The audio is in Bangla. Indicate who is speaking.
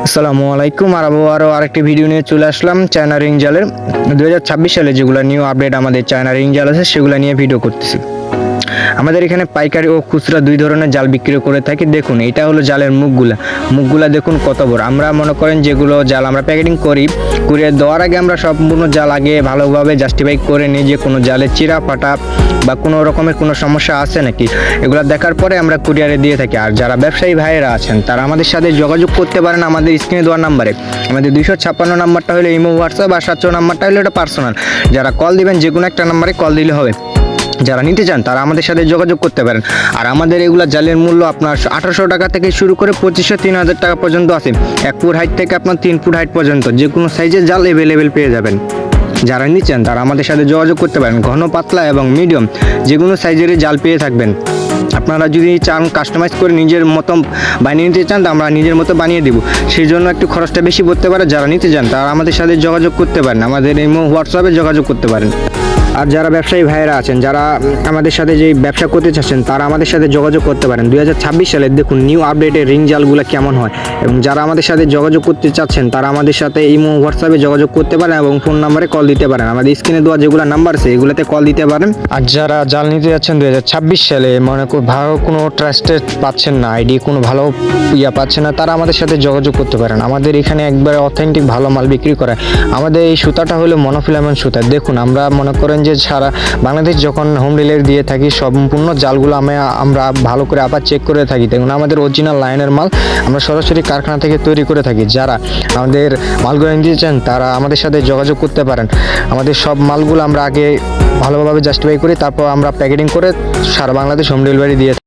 Speaker 1: আসসালামু আলাইকুম। আরও আরেকটি ভিডিও নিয়ে চলে আসলাম চায়না রিং জালের 2026 সালে যেগুলো নিউ আপডেট আমাদের চায়না রিং জাল আছে সেগুলো নিয়ে ভিডিও করতেছি। আমাদের এখানে পাইকারি ও খুচরা দুই ধরনের জাল বিক্রি করে থাকি। দেখুন এটা হলো জালের মুখগুলা দেখুন কত বড়। আমরা মনে করেন যেগুলো জাল আমরা প্যাকেটিং করি, কুরিয়ার দেওয়ার আগে আমরা সম্পূর্ণ জাল আগে ভালোভাবে জাস্টিফাই করে নিই যে কোনো জালে চিরা ফাটা বা কোনো রকমের কোনো সমস্যা আছে নাকি, এগুলো দেখার পরে আমরা কুরিয়ারে দিয়ে থাকি। আর যারা ব্যবসায়ী ভাইয়েরা আছেন তারা আমাদের সাথে যোগাযোগ করতে পারেন আমাদের স্ক্রিনে দেওয়ার নাম্বারে। আমাদের 256 নাম্বারটা হলো ইমো, হোয়াটসঅ্যাপ, আর 700 নাম্বারটা হলো এটা পার্সোনাল। যারা কল দিবেন যে কোনো একটা নাম্বারে কল দিলে হবে। যারা নিতে চান তারা আমাদের সাথে যোগাযোগ করতে পারেন। আর আমাদের এগুলা জালের মূল্য আপনার 1800 টাকা থেকে শুরু করে 2500-3000 টাকা পর্যন্ত আছে। 1 ফুট হাইট থেকে আপনার 3 ফুট হাইট পর্যন্ত যে কোনো সাইজের জাল অ্যাভেলেবেল পেয়ে যাবেন। যারা নিচ্ছেন তারা আমাদের সাথে যোগাযোগ করতে পারেন। ঘন, পাতলা এবং মিডিয়াম যে কোনো সাইজের জাল পেয়ে থাকবেন। আপনারা যদি চান কাস্টমাইজ করে নিজের মতো বানিয়ে নিতে চান, আমরা নিজের মতো বানিয়ে দেবো। সেই জন্য একটু খরচটা বেশি পড়তে পারে। যারা নিতে চান তারা আমাদের সাথে যোগাযোগ করতে পারেন, আমাদের ইমো, হোয়াটসঅ্যাপে যোগাযোগ করতে পারেন। আর যারা ব্যবসায়ী ভাইয়েরা আছেন, যারা আমাদের সাথে যেই ব্যবসা করতে চাচ্ছেন তারা আমাদের সাথে যোগাযোগ করতে পারেন। 2026 সালে দেখুন নিউ আপডেটের রিং জালগুলো কেমন হয়। এবং যারা আমাদের সাথে যোগাযোগ করতে চাচ্ছেন তারা আমাদের সাথে ইমো, হোয়াটসঅ্যাপে যোগাযোগ করতে পারেন এবং ফোন নাম্বারে কল দিতে পারেন। আমাদের স্ক্রিনে দেওয়া যেগুলো নাম্বার আছে এগুলোতে কল দিতে পারেন। আর যারা জাল নিতে যাচ্ছেন 2026 সালে মনে করি ভালো কোনো ট্রাস্টেড পাচ্ছেন না, আইডি কোনো ভালো পাচ্ছেন না, তারা আমাদের সাথে যোগাযোগ করতে পারেন। আমাদের এখানে একবারে অথেন্টিক ভালো মাল বিক্রি করে। আমাদের এই সুতাটা হলো মনোফিলামেন্ট সুতা। দেখুন আমরা মনে করেন যে সারা বাংলাদেশ যখন হোম ডেলিভারি দিয়ে থাকি সম্পূর্ণ জালগুলো আমরা ভালো করে আবার চেক করে থাকি। দেখুন আমাদের অরিজিনাল লাইনের মাল আমরা সরাসরি কারখানা থেকে তৈরি করে থাকি। যারা আমাদের মালগুলো নিতে চান তারা আমাদের সাথে যোগাযোগ করতে পারেন। আমাদের সব মালগুলো আমরা আগে ভালোভাবে জাস্টিফাই করি, তারপর আমরা প্যাকেটিং করে সারা বাংলাদেশ হোম ডেলিভারি দিয়ে থাকি।